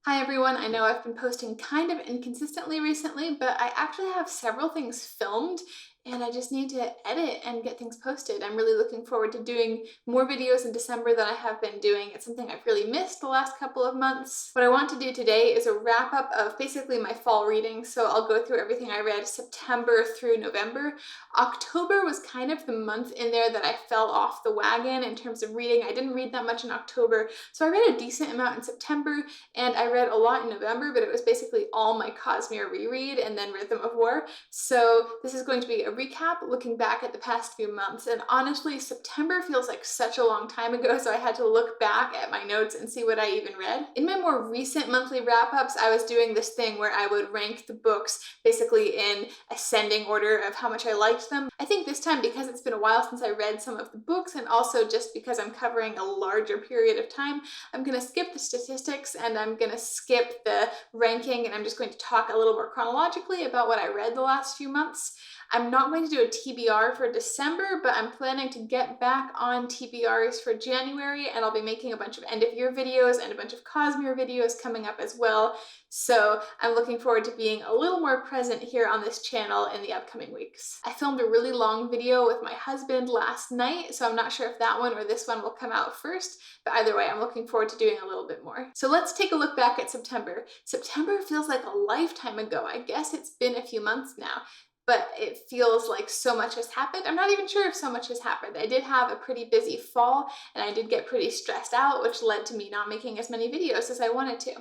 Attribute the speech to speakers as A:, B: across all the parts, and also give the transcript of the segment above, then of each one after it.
A: Hi everyone, I know I've been posting kind of inconsistently recently, but I actually have several things filmed and I just need to edit and get things posted. I'm really looking forward to doing more videos in December than I have been doing. It's something I've really missed the last couple of months. What I want to do today is a wrap up of basically my fall reading, so I'll go through everything I read September through November. October was kind of the month in there that I fell off the wagon in terms of reading. I didn't read that much in October, so I read a decent amount in September, and I read a lot in November, but it was basically all my Cosmere reread and then Rhythm of War. So this is going to be a recap looking back at the past few months. And honestly, September feels like such a long time ago, so I had to look back at my notes and see what I even read. In my more recent monthly wrap-ups, I was doing this thing where I would rank the books basically in ascending order of how much I liked them. I think this time, because it's been a while since I read some of the books, and also just because I'm covering a larger period of time, I'm going to skip the statistics and I'm going to skip the ranking, and I'm just going to talk a little more chronologically about what I read the last few months. I'm not going to do a TBR for December, but I'm planning to get back on TBRs for January, and I'll be making a bunch of end of year videos and a bunch of Cosmere videos coming up as well. So I'm looking forward to being a little more present here on this channel in the upcoming weeks. I filmed a really long video with my husband last night, so I'm not sure if that one or this one will come out first, but either way, I'm looking forward to doing a little bit more. So let's take a look back at September. September feels like a lifetime ago. I guess it's been a few months now, but it feels like so much has happened. I'm not even sure if so much has happened. I did have a pretty busy fall, and I did get pretty stressed out, which led to me not making as many videos as I wanted to.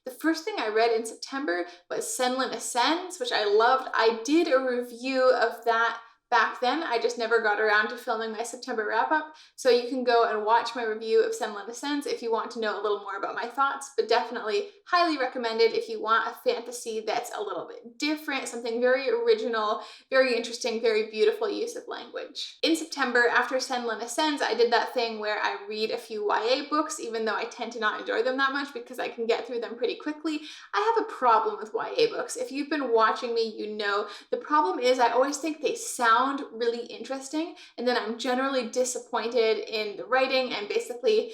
A: The first thing I read in September was Senlin Ascends, which I loved. I did a review of that back then. I just never got around to filming my September wrap-up, so you can go and watch my review of Senlin Ascends if you want to know a little more about my thoughts, but definitely highly recommended if you want a fantasy that's a little bit different, something very original, very interesting, very beautiful use of language. In September, after Senlin Ascends, I did that thing where I read a few YA books, even though I tend to not enjoy them that much because I can get through them pretty quickly. I have a problem with YA books. If you've been watching me, you know the problem is I always think they sound really interesting, and then I'm generally disappointed in the writing, and basically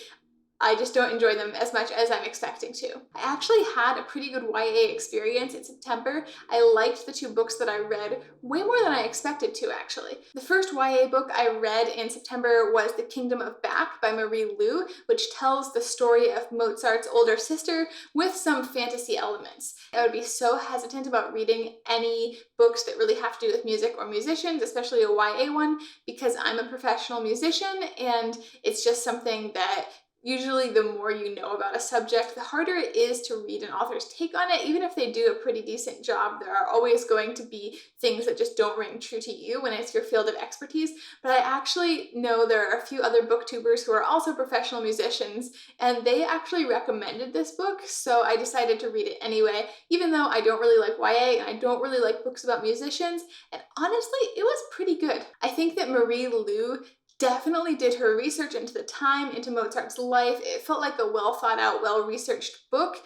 A: I just don't enjoy them as much as I'm expecting to. I actually had a pretty good YA experience in September. I liked the two books that I read way more than I expected to, actually. The first YA book I read in September was The Kingdom of Back by Marie Lu, which tells the story of Mozart's older sister with some fantasy elements. I would be so hesitant about reading any books that really have to do with music or musicians, especially a YA one, because I'm a professional musician, and it's just something that usually the more you know about a subject, the harder it is to read an author's take on it. Even if they do a pretty decent job, there are always going to be things that just don't ring true to you when it's your field of expertise. But I actually know there are a few other booktubers who are also professional musicians, and they actually recommended this book, so I decided to read it anyway, even though I don't really like YA and I don't really like books about musicians, and honestly, it was pretty good. I think that Marie Lu definitely did her research into the time, into Mozart's life. It felt like a well thought out, well researched book.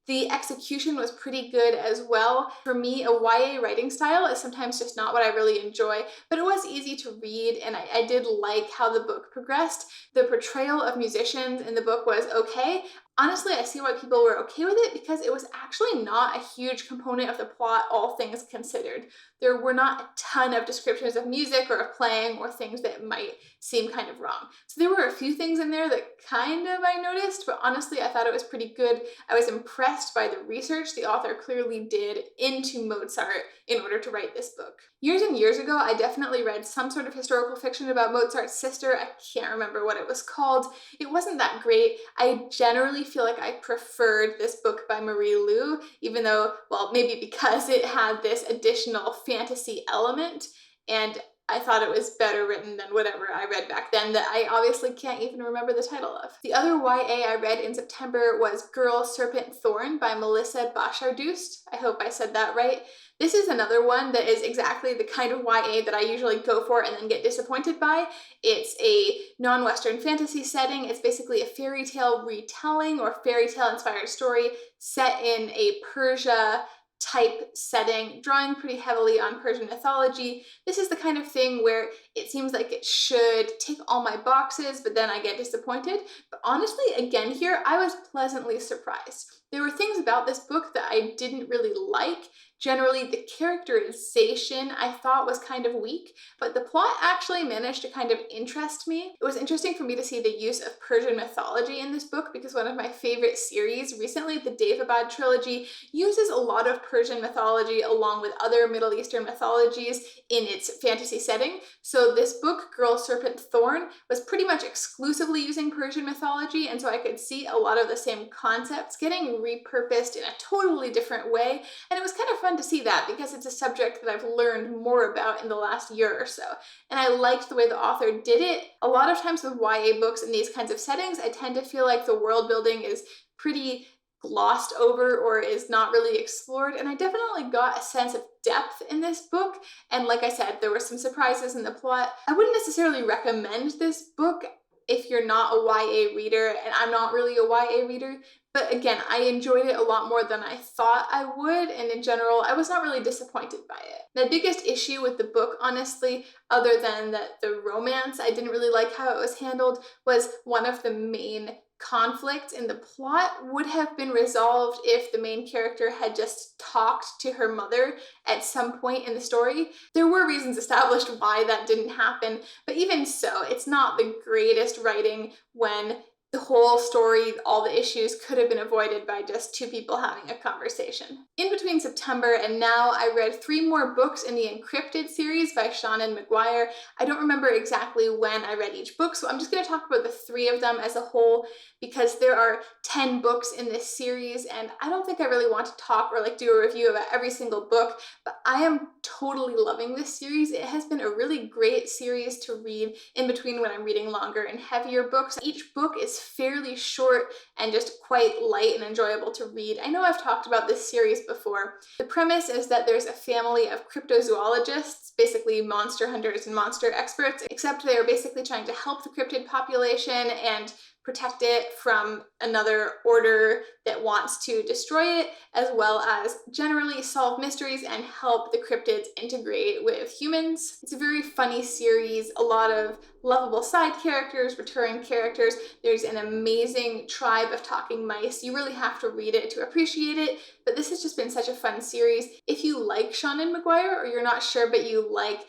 A: The execution was pretty good as well. For me, a YA writing style is sometimes just not what I really enjoy, but it was easy to read, and I did like how the book progressed. The portrayal of musicians in the book was okay. Honestly, I see why people were okay with it, because it was actually not a huge component of the plot, all things considered. There were not a ton of descriptions of music or of playing or things that might seem kind of wrong. So there were a few things in there that kind of I noticed, but honestly, I thought it was pretty good. I was impressed by the research the author clearly did into Mozart in order to write this book. Years and years ago, I definitely read some sort of historical fiction about Mozart's sister. I can't remember what it was called. It wasn't that great. I generally feel like I preferred this book by Marie Lu, even though, well, maybe because it had this additional fantasy element, and I thought it was better written than whatever I read back then that I obviously can't even remember the title of. The other YA I read in September was Girl, Serpent, Thorn by Melissa Bachardoust. I hope I said that right. This is another one that is exactly the kind of YA that I usually go for and then get disappointed by. It's a non-Western fantasy setting. It's basically a fairy tale retelling or fairy tale inspired story set in a Persia type setting, drawing pretty heavily on Persian mythology. This is the kind of thing where it seems like it should tick all my boxes, but then I get disappointed. But honestly, again here, I was pleasantly surprised. There were things about this book that I didn't really like. Generally, the characterization I thought was kind of weak, but the plot actually managed to kind of interest me. It was interesting for me to see the use of Persian mythology in this book because one of my favorite series recently, the Daevabad trilogy, uses a lot of Persian mythology along with other Middle Eastern mythologies in its fantasy setting. So this book, Girl Serpent Thorn, was pretty much exclusively using Persian mythology, and so I could see a lot of the same concepts getting repurposed in a totally different way, and it was kind of fun to see that because it's a subject that I've learned more about in the last year or so. And I liked the way the author did it. A lot of times with YA books in these kinds of settings, I tend to feel like the world building is pretty glossed over or is not really explored, and I definitely got a sense of depth in this book. And like I said, there were some surprises in the plot. I wouldn't necessarily recommend this book if you're not a YA reader, and I'm not really a YA reader, but again, I enjoyed it a lot more than I thought I would, and in general, I was not really disappointed by it. The biggest issue with the book, honestly, other than that the romance, I didn't really like how it was handled, was one of the main conflict in the plot would have been resolved if the main character had just talked to her mother at some point in the story. There were reasons established why that didn't happen, but even so, it's not the greatest writing when the whole story, all the issues could have been avoided by just two people having a conversation. In between September and now, I read 3 more books in the Incryptid series by Seanan McGuire. I don't remember exactly when I read each book, so I'm just going to talk about the 3 of them as a whole because there are 10 books in this series, and I don't think I really want to talk or do a review about every single book, but I am totally loving this series. It has been a really great series to read in between when I'm reading longer and heavier books. Each book is fairly short and just quite light and enjoyable to read. I know I've talked about this series before. The premise is that there's a family of cryptozoologists, basically monster hunters and monster experts, except they are basically trying to help the cryptid population and protect it from another order that wants to destroy it, as well as generally solve mysteries and help the cryptids integrate with humans. It's a very funny series, a lot of lovable side characters, recurring characters. There's an amazing tribe of talking mice. You really have to read it to appreciate it, but this has just been such a fun series. If you like Seanan McGuire, or you're not sure but you like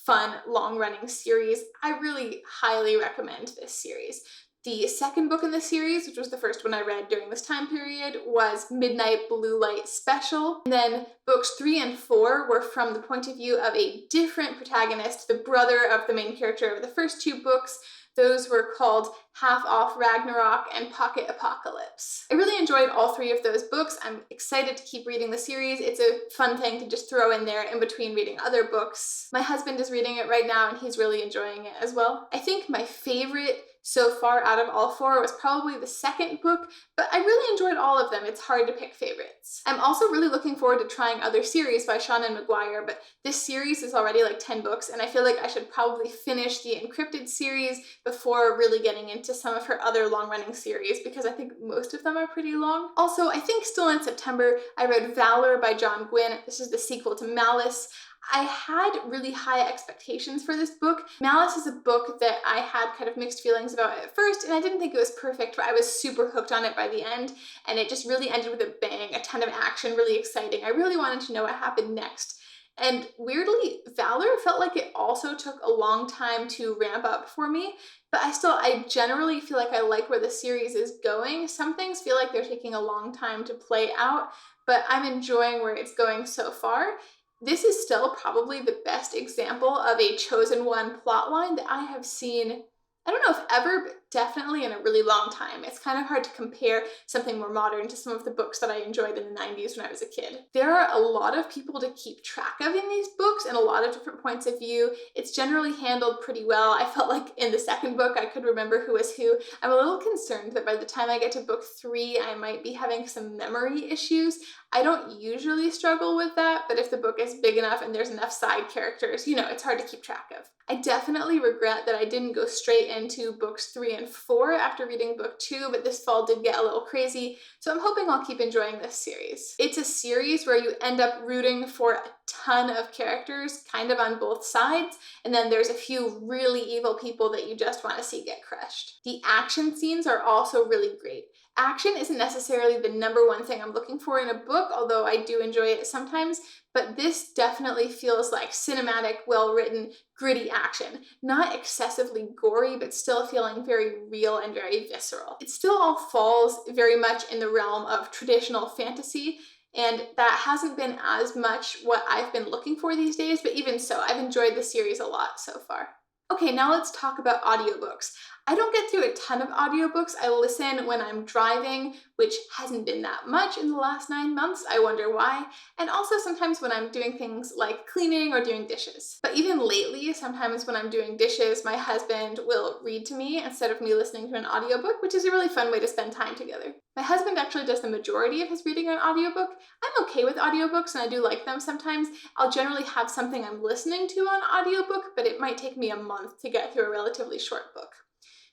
A: fun, long-running series, I really highly recommend this series. The second book in the series, which was the first one I read during this time period, was Midnight Blue Light Special. And then books 3 and 4 were from the point of view of a different protagonist, the brother of the main character of the first 2 books. Those were called Half Off Ragnarok and Pocket Apocalypse. I really enjoyed all 3 of those books. I'm excited to keep reading the series. It's a fun thing to just throw in there in between reading other books. My husband is reading it right now and he's really enjoying it as well. I think my favorite so far out of all 4 was probably the second book, but I really enjoyed all of them. It's hard to pick favorites. I'm also really looking forward to trying other series by Seanan McGuire, but this series is already 10 books, and I feel like I should probably finish the Incryptid series before really getting into some of her other long-running series, because I think most of them are pretty long. Also, I think still in September, I read Valor by Gwynne. This is the sequel to Malice. I had really high expectations for this book. Malice is a book that I had kind of mixed feelings about at first, and I didn't think it was perfect, but I was super hooked on it by the end, and it just really ended with a bang, a ton of action, really exciting. I really wanted to know what happened next. And weirdly, Valor felt like it also took a long time to ramp up for me, but I generally feel like I like where the series is going. Some things feel like they're taking a long time to play out, but I'm enjoying where it's going so far. This is still probably the best example of a chosen one plotline that I have seen, I don't know if ever, but definitely in a really long time. It's kind of hard to compare something more modern to some of the books that I enjoyed in the 90s when I was a kid. There are a lot of people to keep track of in these books and a lot of different points of view. It's generally handled pretty well. I felt like in the second book I could remember who was who. I'm a little concerned that by the time I get to book 3 I might be having some memory issues. I don't usually struggle with that, but if the book is big enough and there's enough side characters, it's hard to keep track of. I definitely regret that I didn't go straight into books 3 and 4 after reading book 2, but this fall did get a little crazy, so I'm hoping I'll keep enjoying this series. It's a series where you end up rooting for a ton of characters, kind of on both sides, and then there's a few really evil people that you just want to see get crushed. The action scenes are also really great. Action isn't necessarily the number one thing I'm looking for in a book, although I do enjoy it sometimes, but this definitely feels like cinematic, well-written, gritty action. Not excessively gory, but still feeling very real and very visceral. It still all falls very much in the realm of traditional fantasy, and that hasn't been as much what I've been looking for these days, but even so, I've enjoyed the series a lot so far. Okay, now let's talk about audiobooks. I don't get through a ton of audiobooks. I listen when I'm driving, which hasn't been that much in the last 9 months. I wonder why. And also sometimes when I'm doing things like cleaning or doing dishes. But even lately, sometimes when I'm doing dishes, my husband will read to me instead of me listening to an audiobook, which is a really fun way to spend time together. My husband actually does the majority of his reading on audiobook. I'm okay with audiobooks and I do like them sometimes. I'll generally have something I'm listening to on audiobook, but it might take me a month to get through a relatively short book.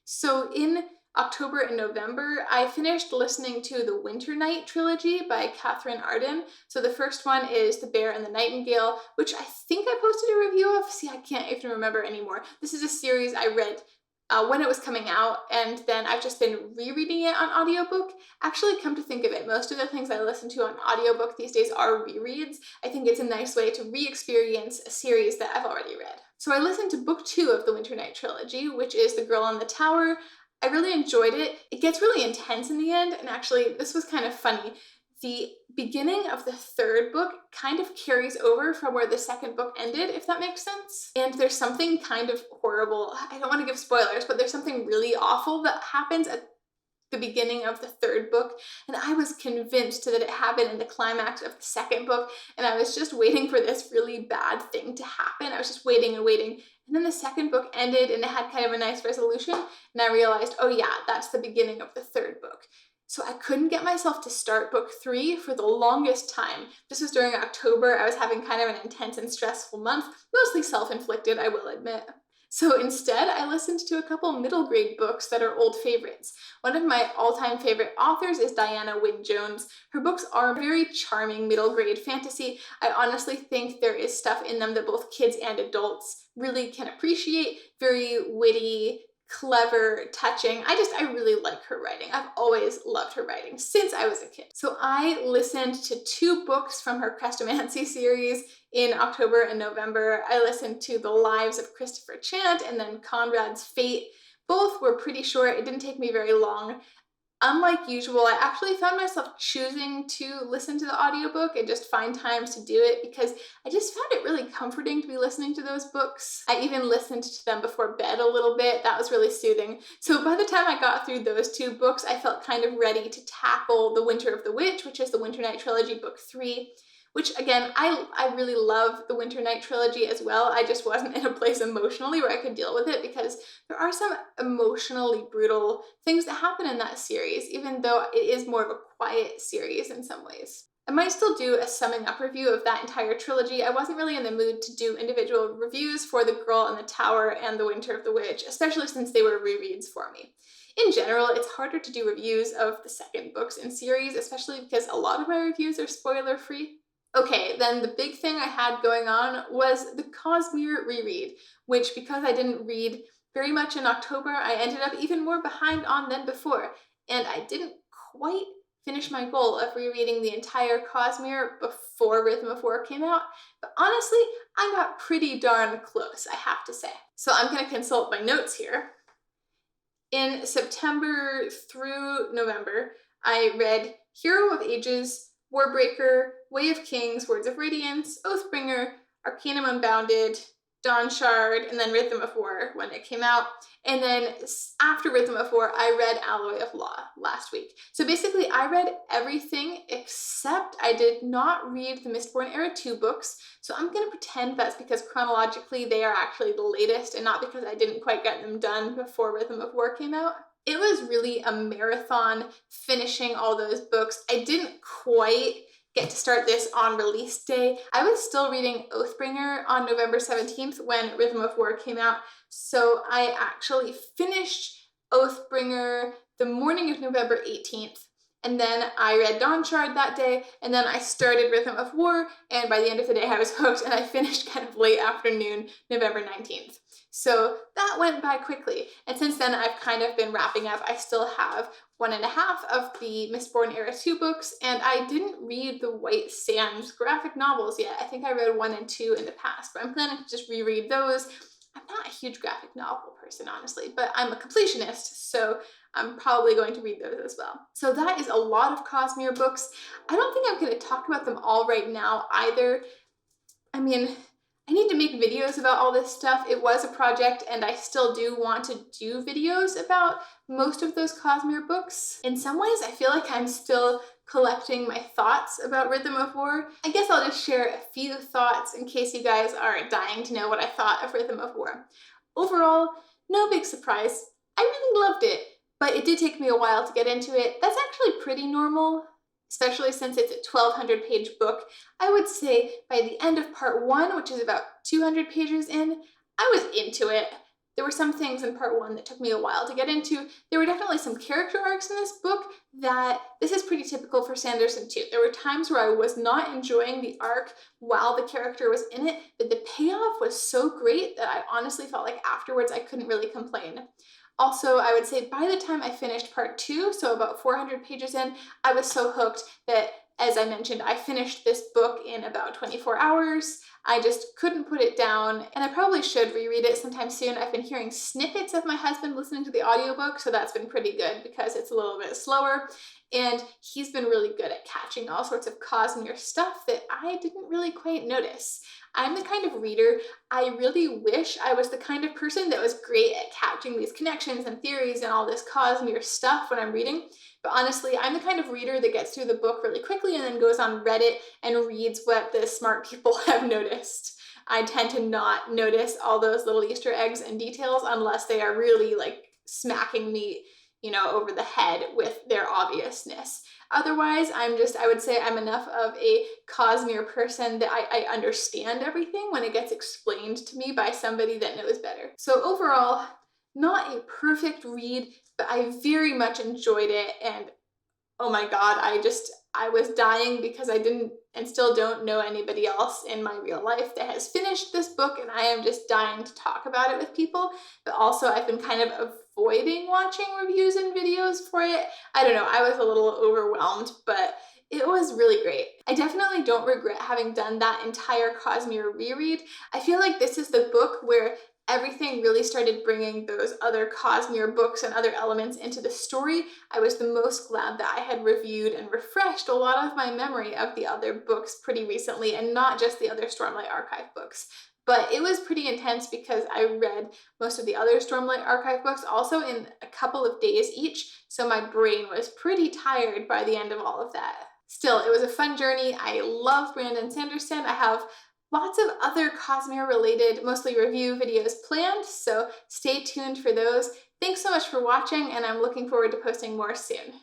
A: So in October and November, I finished listening to the Winternight trilogy by Catherine Arden. So the first one is The Bear and the Nightingale, which I think I posted a review of. See, I can't even remember anymore. This is a series I read when it was coming out, and then I've just been rereading it on audiobook. Actually, come to think of it, most of the things I listen to on audiobook these days are rereads. I think it's a nice way to re-experience a series that I've already read. So I listened to book 2 of the Winternight trilogy, which is The Girl on the Tower. I really enjoyed it. It gets really intense in the end, and actually, this was kind of funny. The beginning of the third book kind of carries over from where the second book ended, if that makes sense. And there's something kind of horrible. I don't want to give spoilers, but there's something really awful that happens at the beginning of the third book, and I was convinced that it happened in the climax of the second book, and I was just waiting for this really bad thing to happen. I was just waiting and waiting, and then the second book ended and it had kind of a nice resolution, and I realized, oh yeah, that's the beginning of the third book. So I couldn't get myself to start book 3 for the longest time. This was during October. I was having kind of an intense and stressful month, mostly self-inflicted, I will admit. So instead, I listened to a couple middle grade books that are old favorites. One of my all-time favorite authors is Wynne Jones. Her books are very charming middle grade fantasy. I honestly think there is stuff in them that both kids and adults really can appreciate. Very witty, clever, touching. I really like her writing. I've always loved her writing since I was a kid. So I listened to 2 books from her Chrestomanci series in October and November. I listened to The Lives of Christopher Chant and then Conrad's Fate. Both were pretty short. It didn't take me very long. Unlike usual, I actually found myself choosing to listen to the audiobook and just find times to do it because I just found it really comforting to be listening to those books. I even listened to them before bed a little bit. That was really soothing. So by the time I got through those 2 books, I felt kind of ready to tackle The Winter of the Witch, which is the Winternight trilogy, book 3. Which again, I really love the Winternight trilogy as well. I just wasn't in a place emotionally where I could deal with it because there are some emotionally brutal things that happen in that series, even though it is more of a quiet series in some ways. I might still do a summing up review of that entire trilogy. I wasn't really in the mood to do individual reviews for The Girl on the Tower and The Winter of the Witch, especially since they were rereads for me. In general, it's harder to do reviews of the second books in series, especially because a lot of my reviews are spoiler-free. Okay, then the big thing I had going on was the Cosmere reread, which because I didn't read very much in October, I ended up even more behind on than before, and I didn't quite finish my goal of rereading the entire Cosmere before Rhythm of War came out, but honestly, I got pretty darn close, I have to say. So I'm going to consult my notes here. In September through November, I read Hero of Ages, Warbreaker, Way of Kings, Words of Radiance, Oathbringer, Arcanum Unbounded, Dawnshard, and then Rhythm of War when it came out. And then after Rhythm of War, I read Alloy of Law last week. So basically, I read everything except I did not read the Mistborn Era 2 books. So I'm going to pretend that's because chronologically they are actually the latest and not because I didn't quite get them done before Rhythm of War came out. It was really a marathon finishing all those books. I didn't quite get to start this on release day. I was still reading Oathbringer on November 17th when Rhythm of War came out, so I actually finished Oathbringer the morning of November 18th, and then I read Dawnshard that day, and then I started Rhythm of War, and by the end of the day I was hooked, and I finished kind of late afternoon, November 19th. So that went by quickly, and since then I've kind of been wrapping up. I still have 1.5 of the Mistborn Era 2 books, and I didn't read the White Sands graphic novels yet. I think I read 1 and 2 in the past, but I'm planning to just reread those. I'm not a huge graphic novel person, honestly, but I'm a completionist, so I'm probably going to read those as well. So that is a lot of Cosmere books. I don't think I'm going to talk about them all right now either. I mean, I need to make videos about all this stuff. It was a project, and I still do want to do videos about most of those Cosmere books. In some ways, I feel like I'm still collecting my thoughts about Rhythm of War. I guess I'll just share a few thoughts in case you guys are dying to know what I thought of Rhythm of War. Overall, no big surprise. I really loved it, but it did take me a while to get into it. That's actually pretty normal, especially since it's a 1,200-page book. I would say by the end of part 1, which is about 200 pages in, I was into it. There were some things in part 1 that took me a while to get into. There were definitely some character arcs in this book that, this is pretty typical for Sanderson too. There were times where I was not enjoying the arc while the character was in it, but the payoff was so great that I honestly felt like afterwards I couldn't really complain. Also, I would say by the time I finished part 2, so about 400 pages in, I was so hooked that, as I mentioned, I finished this book in about 24 hours. I just couldn't put it down, and I probably should reread it sometime soon. I've been hearing snippets of my husband listening to the audiobook, so that's been pretty good because it's a little bit slower, and he's been really good at catching all sorts of Cosmere stuff that I didn't really quite notice. I'm the kind of reader, I really wish I was the kind of person that was great at catching these connections and theories and all this Cosmere stuff when I'm reading, but honestly, I'm the kind of reader that gets through the book really quickly and then goes on Reddit and reads what the smart people have noticed. I tend to not notice all those little Easter eggs and details unless they are really like smacking me, over the head with their obviousness. Otherwise, I would say I'm enough of a Cosmere person that I understand everything when it gets explained to me by somebody that knows better. So overall, not a perfect read, but I very much enjoyed it, and oh my god, I was dying because I didn't and still don't know anybody else in my real life that has finished this book, and I am just dying to talk about it with people. But also I've been kind of avoiding watching reviews and videos for it. I don't know, I was a little overwhelmed, but it was really great. I definitely don't regret having done that entire Cosmere reread. I feel like this is the book where everything really started bringing those other Cosmere books and other elements into the story. I was the most glad that I had reviewed and refreshed a lot of my memory of the other books pretty recently, and not just the other Stormlight Archive books. But it was pretty intense because I read most of the other Stormlight Archive books also in a couple of days each, so my brain was pretty tired by the end of all of that. Still, it was a fun journey. I love Brandon Sanderson. I have lots of other Cosmere related, mostly review videos planned, so stay tuned for those. Thanks so much for watching, and I'm looking forward to posting more soon.